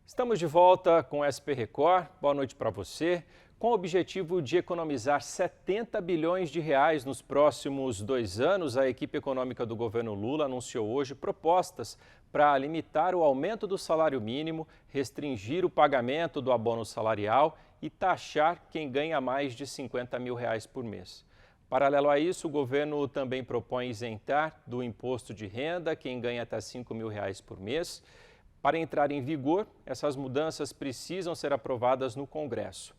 Estamos de volta com o SP Record. Boa noite para você. Com o objetivo de economizar 70 bilhões de reais nos próximos 2 anos, a equipe econômica do governo Lula anunciou hoje propostas para limitar o aumento do salário mínimo, restringir o pagamento do abono salarial e taxar quem ganha mais de 50 mil reais por mês. Paralelo a isso, o governo também propõe isentar do imposto de renda quem ganha até 5 mil reais por mês. Para entrar em vigor, essas mudanças precisam ser aprovadas no Congresso.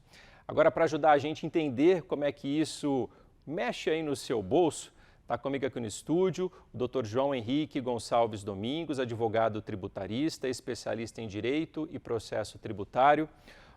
Agora, para ajudar a gente a entender como é que isso mexe aí no seu bolso, está comigo aqui no estúdio o Dr. João Henrique Gonçalves Domingos, advogado tributarista, especialista em Direito e Processo Tributário.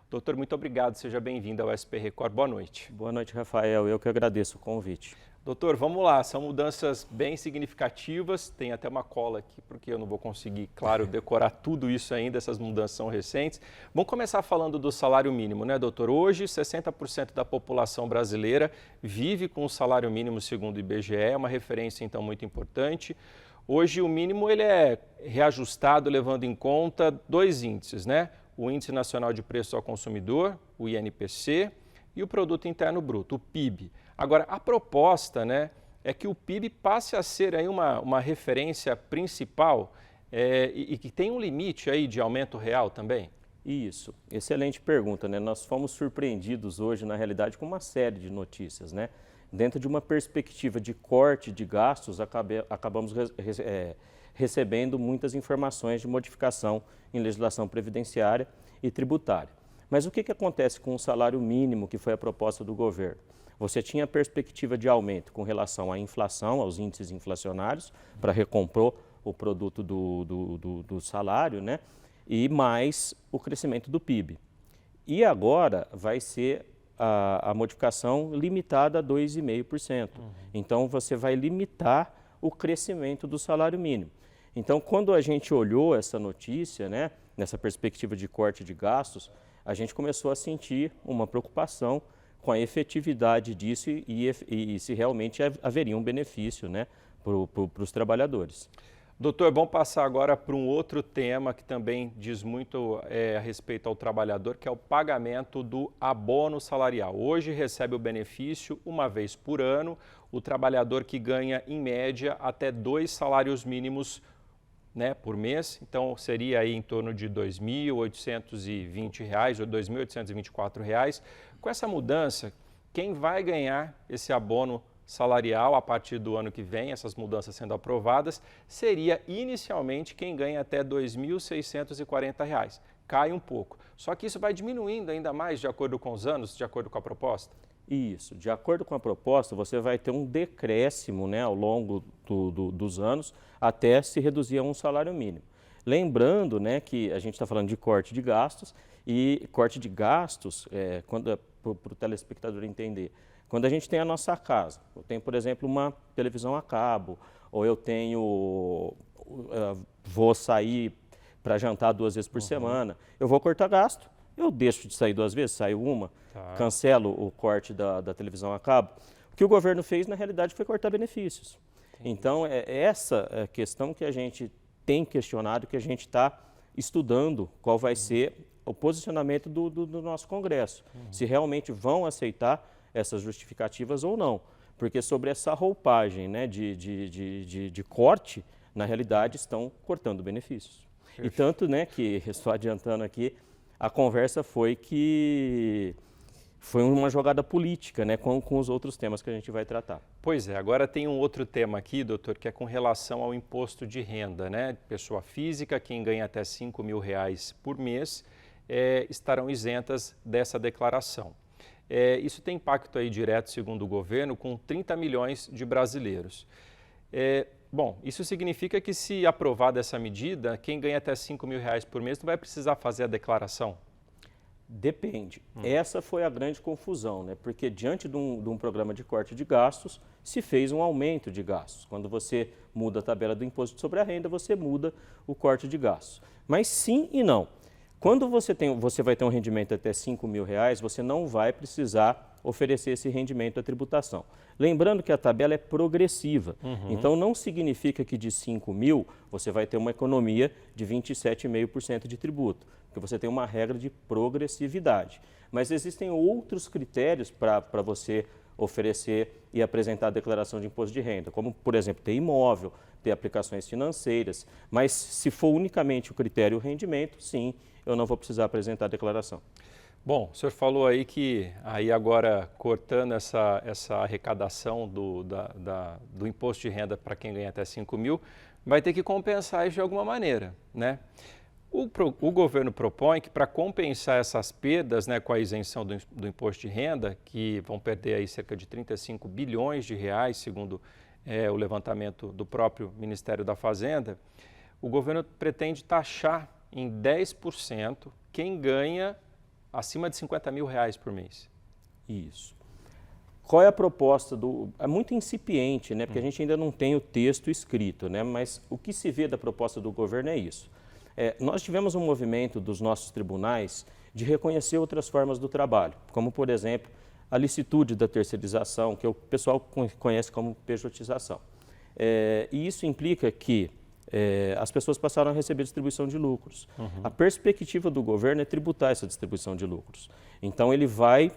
Doutor, muito obrigado, seja bem-vindo ao SP Record. Boa noite. Boa noite, Rafael. Eu que agradeço o convite. Doutor, vamos lá, são mudanças bem significativas, tem até uma cola aqui, porque eu não vou conseguir, claro, decorar tudo isso ainda, essas mudanças são recentes. Vamos começar falando do salário mínimo, né, doutor? Hoje, 60% da população brasileira vive com o salário mínimo segundo o IBGE, é uma referência, então, muito importante. Hoje, o mínimo ele é reajustado levando em conta 2 índices, né? O Índice Nacional de Preço ao Consumidor, o INPC, e o Produto Interno Bruto, o PIB. Agora, a proposta, né, é que o PIB passe a ser aí uma referência principal e que tem um limite aí de aumento real também? Isso, excelente pergunta, né? Nós fomos surpreendidos hoje, na realidade, com uma série de notícias, né? Dentro de uma perspectiva de corte de gastos, acabamos recebendo muitas informações de modificação em legislação previdenciária e tributária. Mas o que acontece com o salário mínimo que foi a proposta do governo? Você tinha a perspectiva de aumento com relação à inflação, aos índices inflacionários, para recompor o produto do salário, né? E mais o crescimento do PIB. E agora vai ser a modificação limitada a 2,5%. Então, você vai limitar o crescimento do salário mínimo. Então, quando a gente olhou essa notícia, né, nessa perspectiva de corte de gastos, a gente começou a sentir uma preocupação com a efetividade disso e se realmente haveria um benefício, né, para os trabalhadores. Doutor, vamos passar agora para um outro tema que também diz muito a respeito ao trabalhador, que é o pagamento do abono salarial. Hoje recebe o benefício uma vez por ano, o trabalhador que ganha, em média, até 2 salários mínimos, né, por mês, então seria aí em torno de R$ 2.820 ou R$ 2.824. Com essa mudança, quem vai ganhar esse abono salarial a partir do ano que vem, essas mudanças sendo aprovadas, seria inicialmente quem ganha até R$ 2.640. Cai um pouco. Só que isso vai diminuindo ainda mais de acordo com os anos, de acordo com a proposta? Isso. De acordo com a proposta, você vai ter um decréscimo, né, ao longo dos anos até se reduzir a um salário mínimo. Lembrando, né, que a gente está falando de corte de gastos e corte de gastos, para o telespectador entender, quando a gente tem a nossa casa, eu tenho, por exemplo, uma televisão a cabo, ou eu vou sair para jantar 2 vezes por semana, eu vou cortar gasto. Eu deixo de sair 2 vezes, saio uma, cancelo o corte da televisão a cabo. O que o governo fez, na realidade, foi cortar benefícios. Então, é essa questão que a gente tem questionado, que a gente está estudando qual vai ser o posicionamento do nosso Congresso. Se realmente vão aceitar essas justificativas ou não. Porque sobre essa roupagem, né, de corte, na realidade, estão cortando benefícios. Perfeito. E tanto, né, que, estou adiantando aqui, a conversa foi que foi uma jogada política, né, com os outros temas que a gente vai tratar. Pois é, agora tem um outro tema aqui, doutor, que é com relação ao imposto de renda, né? Pessoa física, quem ganha até R$ 5 mil por mês, estarão isentas dessa declaração. Isso tem impacto aí direto, segundo o governo, com 30 milhões de brasileiros. Bom, isso significa que, se aprovada essa medida, quem ganha até R$ 5 mil por mês não vai precisar fazer a declaração? Depende. Essa foi a grande confusão, né? Porque diante de um programa de corte de gastos, se fez um aumento de gastos. Quando você muda a tabela do imposto sobre a renda, você muda o corte de gastos. Mas sim e não. Quando você vai ter um rendimento até R$ 5.000, você não vai precisar oferecer esse rendimento à tributação. Lembrando que a tabela é progressiva, então não significa que de 5.000 você vai ter uma economia de 27,5% de tributo, porque você tem uma regra de progressividade. Mas existem outros critérios para você oferecer e apresentar a declaração de imposto de renda, como, por exemplo, ter imóvel, ter aplicações financeiras, mas se for unicamente o critério rendimento, sim, eu não vou precisar apresentar a declaração. Bom, o senhor falou aí que aí agora cortando essa arrecadação do imposto de renda para quem ganha até 5.000, vai ter que compensar isso de alguma maneira, né? O governo propõe que para compensar essas perdas, né, com a isenção do imposto de renda, que vão perder aí cerca de 35 bilhões de reais, segundo o levantamento do próprio Ministério da Fazenda, o governo pretende taxar em 10% quem ganha acima de R$ 50.000 por mês. Isso. Qual é a proposta É muito incipiente, né? Porque a gente ainda não tem o texto escrito, né? Mas o que se vê da proposta do governo é isso. Nós tivemos um movimento dos nossos tribunais de reconhecer outras formas do trabalho, como, por exemplo, a licitude da terceirização, que o pessoal conhece como pejotização. E isso implica que as pessoas passaram a receber distribuição de lucros. A perspectiva do governo é tributar essa distribuição de lucros. Então, ele vai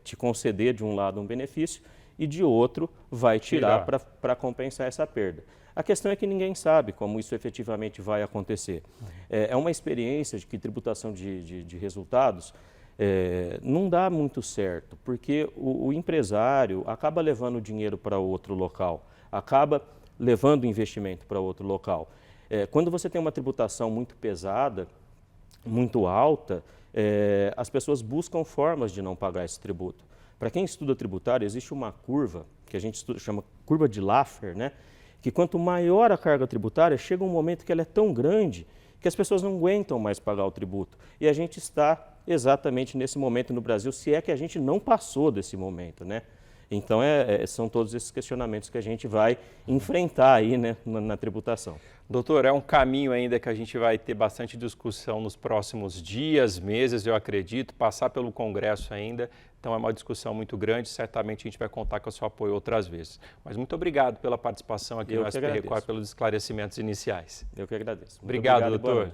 te conceder, de um lado, um benefício e, de outro, vai tirar para compensar essa perda. A questão é que ninguém sabe como isso efetivamente vai acontecer. É uma experiência de que tributação de resultados não dá muito certo, porque o empresário acaba levando o dinheiro para outro local, acaba levando o investimento para outro local. Quando você tem uma tributação muito pesada, muito alta, as pessoas buscam formas de não pagar esse tributo. Para quem estuda tributário, existe uma curva, que a gente chama curva de Laffer, né? Que quanto maior a carga tributária, chega um momento que ela é tão grande que as pessoas não aguentam mais pagar o tributo. E a gente está exatamente nesse momento no Brasil, se é que a gente não passou desse momento, né? Então, são todos esses questionamentos que a gente vai enfrentar aí, né, na tributação. Doutor, é um caminho ainda que a gente vai ter bastante discussão nos próximos dias, meses, eu acredito, passar pelo Congresso ainda. Então, é uma discussão muito grande, certamente a gente vai contar com o seu apoio outras vezes. Mas muito obrigado pela participação aqui no SP Record, pelos esclarecimentos iniciais. Eu que agradeço. Obrigado, doutor.